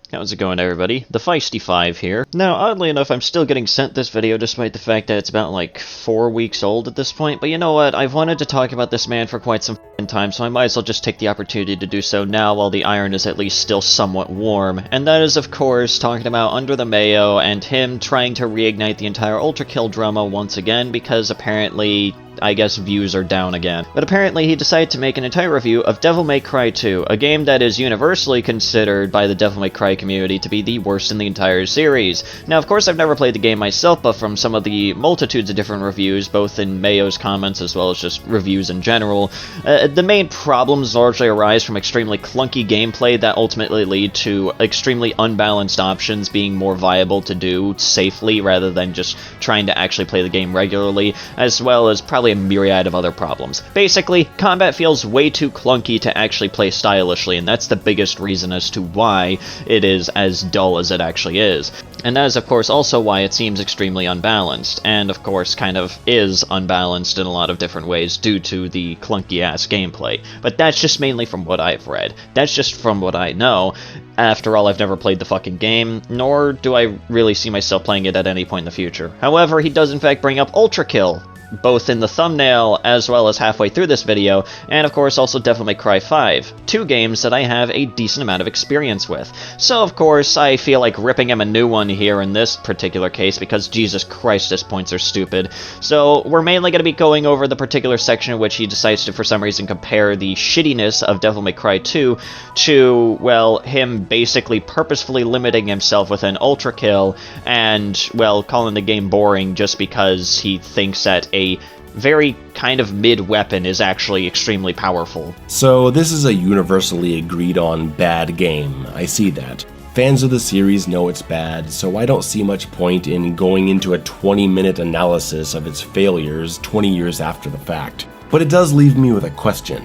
How's it going, everybody? The Feisty 5 here. Now, oddly enough, I'm still getting sent this video despite the fact that it's about, like, 4 weeks old at this point, but you know what? I've wanted to talk about this man for quite some time, so I might as well just take the opportunity to do so now while the iron is at least still somewhat warm. And that is, of course, talking about UnderTheMayo and him trying to reignite the entire Ultrakill drama once again, because apparently, I guess, views are down again. But apparently he decided to make an entire review of Devil May Cry 2, a game that is universally considered by the Devil May Cry community to be the worst in the entire series. Now, of course, I've never played the game myself, but from some of the multitudes of different reviews, both in Mayo's comments as well as just reviews in general, the main problems largely arise from extremely clunky gameplay that ultimately lead to extremely unbalanced options being more viable to do safely rather than just trying to actually play the game regularly, as well as probably a myriad of other problems. Basically, combat feels way too clunky to actually play stylishly, and that's the biggest reason as to why it is as dull as it actually is. And that is, of course, also why it seems extremely unbalanced, and of course kind of is unbalanced in a lot of different ways due to the clunky-ass gameplay. But that's just mainly from what I've read. That's just from what I know. After all, I've never played the fucking game, nor do I really see myself playing it at any point in the future. However, he does in fact bring up Ultrakill, both in the thumbnail as well as halfway through this video, and of course also Devil May Cry 5, two games that I have a decent amount of experience with. So of course I feel like ripping him a new one here in this particular case because Jesus Christ, his points are stupid. So we're mainly going to be going over the particular section in which he decides to for some reason compare the shittiness of Devil May Cry 2 to, well, him basically purposefully limiting himself within Ultrakill and, well, calling the game boring just because he thinks that a very kind of mid-weapon is actually extremely powerful. So this is a universally agreed on bad game, I see that. Fans of the series know it's bad, so I don't see much point in going into a 20-minute analysis of its failures 20 years after the fact. But it does leave me with a question.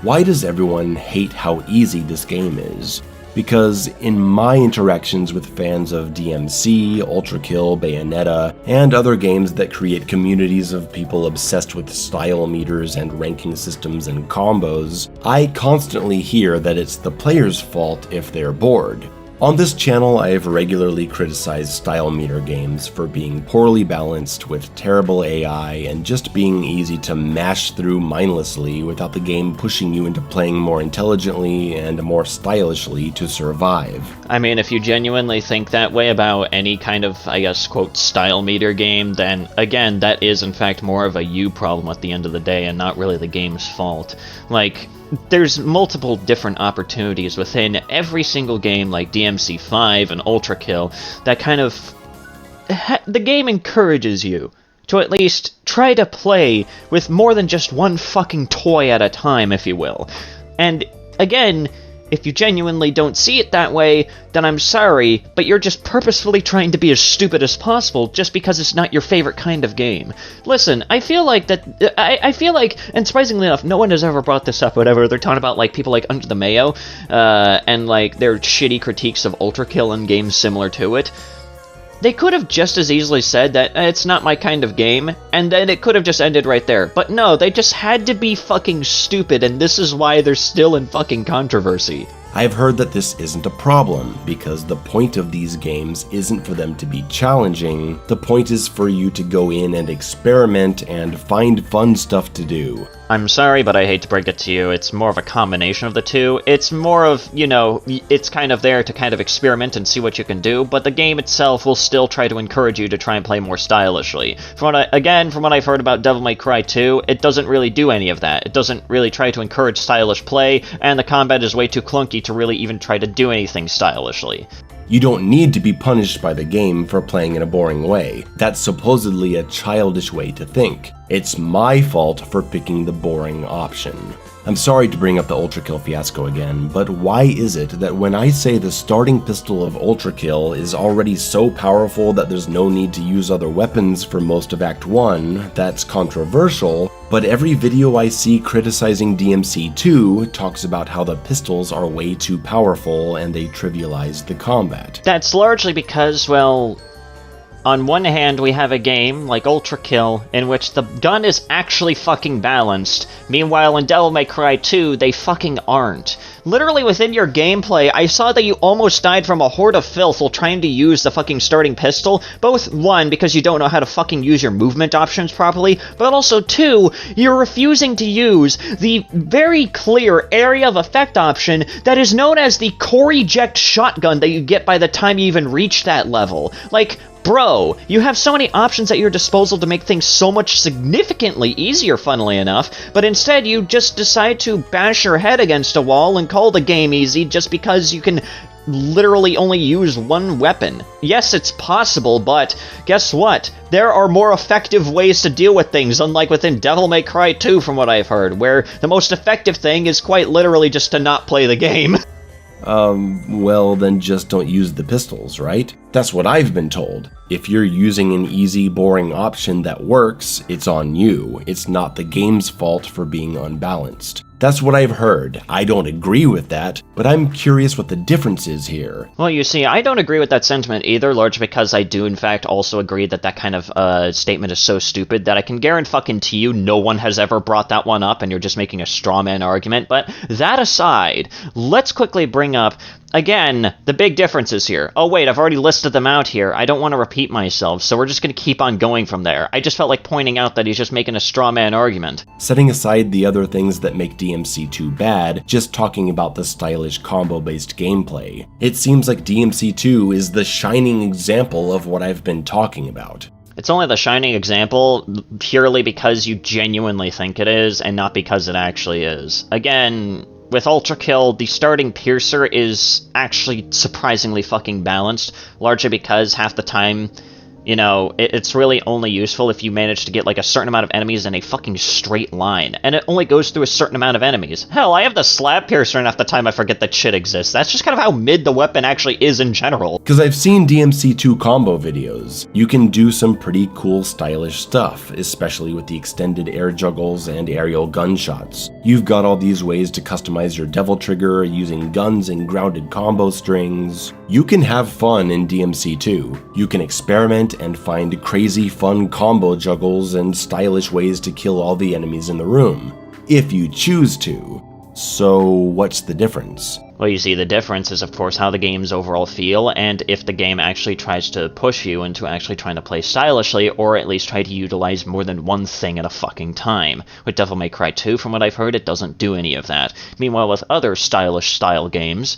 Why does everyone hate how easy this game is? Because in my interactions with fans of DMC, Ultrakill, Bayonetta, and other games that create communities of people obsessed with style meters and ranking systems and combos, I constantly hear that it's the player's fault if they're bored. On this channel, I have regularly criticized style meter games for being poorly balanced with terrible AI and just being easy to mash through mindlessly without the game pushing you into playing more intelligently and more stylishly to survive. I mean, if you genuinely think that way about any kind of, I guess, quote, style meter game, then again, that is in fact more of a you problem at the end of the day and not really the game's fault. Like, there's multiple different opportunities within every single game like DMC5 and Ultrakill that kind of... the game encourages you to at least try to play with more than just one fucking toy at a time, if you will. And again, if you genuinely don't see it that way, then I'm sorry, but you're just purposefully trying to be as stupid as possible just because it's not your favorite kind of game. Listen, I feel like, and surprisingly enough, no one has ever brought this up, whatever, they're talking about, like, people like UnderTheMayo, and, like, their shitty critiques of Ultrakill and games similar to it. They could have just as easily said that it's not my kind of game, and then it could have just ended right there. But no, they just had to be fucking stupid, and this is why they're still in fucking controversy. I've heard that this isn't a problem, because the point of these games isn't for them to be challenging, the point is for you to go in and experiment and find fun stuff to do. I'm sorry, but I hate to break it to you, it's more of a combination of the two. It's more of, you know, it's kind of there to kind of experiment and see what you can do, but the game itself will still try to encourage you to try and play more stylishly. From what I've heard about Devil May Cry 2, it doesn't really do any of that. It doesn't really try to encourage stylish play, and the combat is way too clunky to really even try to do anything stylishly. You don't need to be punished by the game for playing in a boring way. That's supposedly a childish way to think. It's my fault for picking the boring option. I'm sorry to bring up the Ultrakill fiasco again, but why is it that when I say the starting pistol of Ultrakill is already so powerful that there's no need to use other weapons for most of Act 1, that's controversial, but every video I see criticizing DMC2 talks about how the pistols are way too powerful and they trivialize the combat? That's largely because, well, On one hand, we have a game like Ultrakill in which the gun is actually fucking balanced. Meanwhile, in Devil May Cry 2, they fucking aren't. Literally within your gameplay, I saw that you almost died from a horde of filth while trying to use the fucking starting pistol. Both, one, because you don't know how to fucking use your movement options properly, but also two, you're refusing to use the very clear area of effect option that is known as the core eject shotgun that you get by the time you even reach that level. Like, bro, you have so many options at your disposal to make things so much significantly easier, funnily enough, but instead you just decide to bash your head against a wall and call the game easy just because you can literally only use one weapon. Yes, it's possible, but guess what? There are more effective ways to deal with things, unlike within Devil May Cry 2, from what I've heard, where the most effective thing is quite literally just to not play the game. Well, then just don't use the pistols, right? That's what I've been told. If you're using an easy, boring option that works, it's on you. It's not the game's fault for being unbalanced. That's what I've heard. I don't agree with that, but I'm curious what the difference is here. Well, you see, I don't agree with that sentiment either, largely because I do, in fact, also agree that that kind of statement is so stupid that I can guarantee you no one has ever brought that one up and you're just making a straw man argument. But that aside, let's quickly bring up, again, the big differences here. Oh wait, I've already listed them out here. I don't want to repeat myself, so we're just going to keep on going from there. I just felt like pointing out that he's just making a straw man argument. Setting aside the other things that make DMC2 bad, just talking about the stylish combo-based gameplay, it seems like DMC2 is the shining example of what I've been talking about. It's only the shining example purely because you genuinely think it is, and not because it actually is. Again, with Ultrakill, the starting piercer is actually surprisingly fucking balanced, largely because half the time, you know, it's really only useful if you manage to get like a certain amount of enemies in a fucking straight line, and it only goes through a certain amount of enemies. Hell, I have the slab piercer and half the time I forget that shit exists. That's just kind of how mid the weapon actually is in general. Because I've seen DMC2 combo videos. You can do some pretty cool stylish stuff, especially with the extended air juggles and aerial gunshots. You've got all these ways to customize your devil trigger using guns and grounded combo strings. You can have fun in DMC2. You can experiment and find crazy fun combo juggles and stylish ways to kill all the enemies in the room, if you choose to. So what's the difference? Well, you see, the difference is, of course, how the games overall feel, and if the game actually tries to push you into actually trying to play stylishly, or at least try to utilize more than one thing at a fucking time. With Devil May Cry 2, from what I've heard, it doesn't do any of that. Meanwhile, with other stylish style games,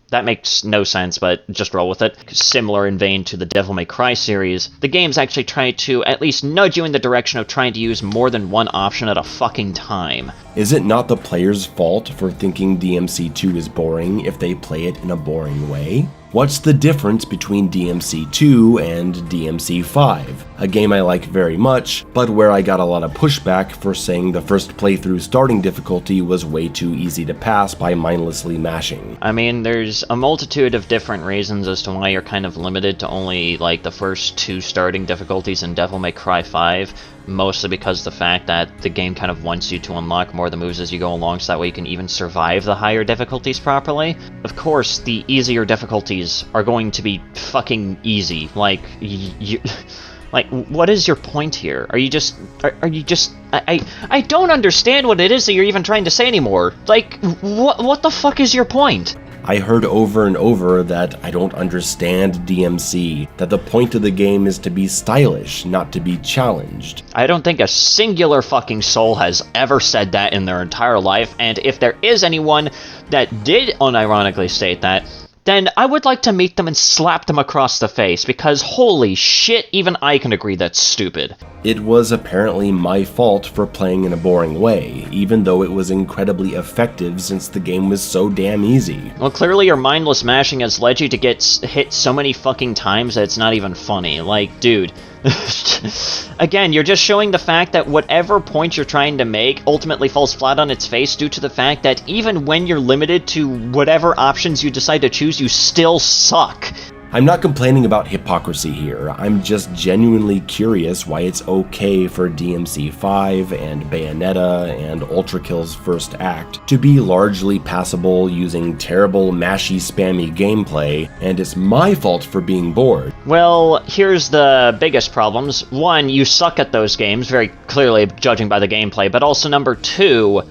that makes no sense, but just roll with it. Similar in vein to the Devil May Cry series, the games actually try to at least nudge you in the direction of trying to use more than one option at a fucking time. Is it not the player's fault for thinking DMC2 is boring if they play it in a boring way? What's the difference between DMC2 and DMC5? A game I like very much, but where I got a lot of pushback for saying the first playthrough starting difficulty was way too easy to pass by mindlessly mashing. I mean, there's a multitude of different reasons as to why you're kind of limited to only, like, the first two starting difficulties in Devil May Cry 5. Mostly because of the fact that the game kind of wants you to unlock more of the moves as you go along, so that way you can even survive the higher difficulties properly. Of course, the easier difficulties are going to be fucking easy. Like, like, what is your point here? Are you just... I don't understand what it is that you're even trying to say anymore. Like, what the fuck is your point? I heard over and over that I don't understand DMC, that the point of the game is to be stylish, not to be challenged. I don't think a singular fucking soul has ever said that in their entire life, and if there is anyone that did unironically state that, then I would like to meet them and slap them across the face, because holy shit, even I can agree that's stupid. It was apparently my fault for playing in a boring way, even though it was incredibly effective since the game was so damn easy. Well, clearly your mindless mashing has led you to get hit so many fucking times that it's not even funny. Like, dude. Again, you're just showing the fact that whatever point you're trying to make ultimately falls flat on its face due to the fact that even when you're limited to whatever options you decide to choose, you still suck. I'm not complaining about hypocrisy here, I'm just genuinely curious why it's okay for DMC5 and Bayonetta and Ultrakill's first act to be largely passable using terrible mashy spammy gameplay, and it's my fault for being bored. Well, here's the biggest problems. One, you suck at those games, very clearly judging by the gameplay, but also number two,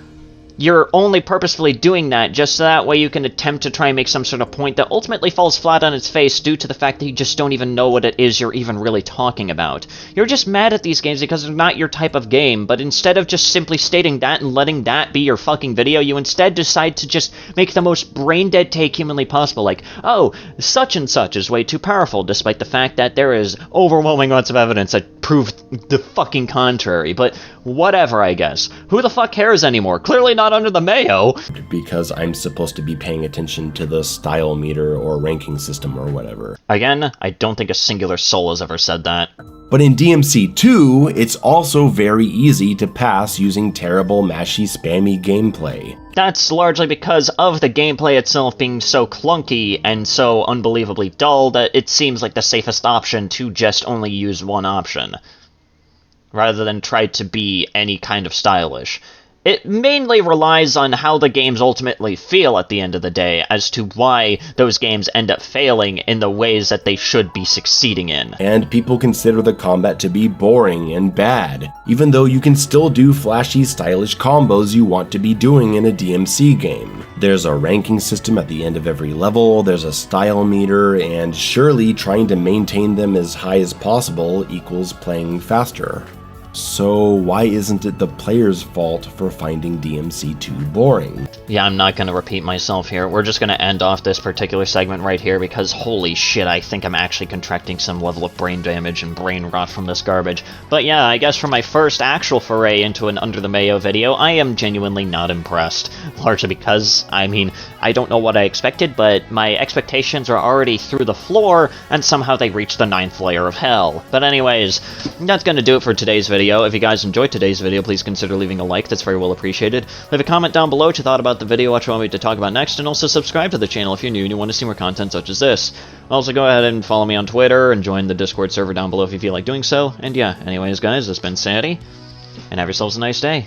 you're only purposefully doing that just so that way you can attempt to try and make some sort of point that ultimately falls flat on its face due to the fact that you just don't even know what it is you're even really talking about. You're just mad at these games because they're not your type of game, but instead of just simply stating that and letting that be your fucking video, you instead decide to just make the most brain-dead take humanly possible, like, oh, such and such is way too powerful, despite the fact that there is overwhelming amounts of evidence that prove the fucking contrary, but whatever, I guess. Who the fuck cares anymore? Clearly not Under the Mayo. Because I'm supposed to be paying attention to the style meter or ranking system or whatever. Again, I don't think a singular soul has ever said that. But in DMC2, it's also very easy to pass using terrible, mashy, spammy gameplay. That's largely because of the gameplay itself being so clunky and so unbelievably dull that it seems like the safest option to just only use one option, rather than try to be any kind of stylish. It mainly relies on how the games ultimately feel at the end of the day as to why those games end up failing in the ways that they should be succeeding in. And people consider the combat to be boring and bad, even though you can still do flashy, stylish combos you want to be doing in a DMC game. There's a ranking system at the end of every level, there's a style meter, and surely trying to maintain them as high as possible equals playing faster. So why isn't it the player's fault for finding DMC2 boring? Yeah, I'm not going to repeat myself here. We're just going to end off this particular segment right here because holy shit, I think I'm actually contracting some level of brain damage and brain rot from this garbage. But yeah, I guess for my first actual foray into an Under the Mayo video, I am genuinely not impressed. Largely because, I mean, I don't know what I expected, but my expectations are already through the floor, and somehow they reach the 9th layer of hell. But anyways, that's going to do it for today's video. If you guys enjoyed today's video, please consider leaving a like, that's very well appreciated. Leave a comment down below what you thought about the video, what you want me to talk about next, and also subscribe to the channel if you're new and you want to see more content such as this. Also go ahead and follow me on Twitter and join the Discord server down below if you feel like doing so. And yeah, anyways guys, this has been Sandy, and have yourselves a nice day.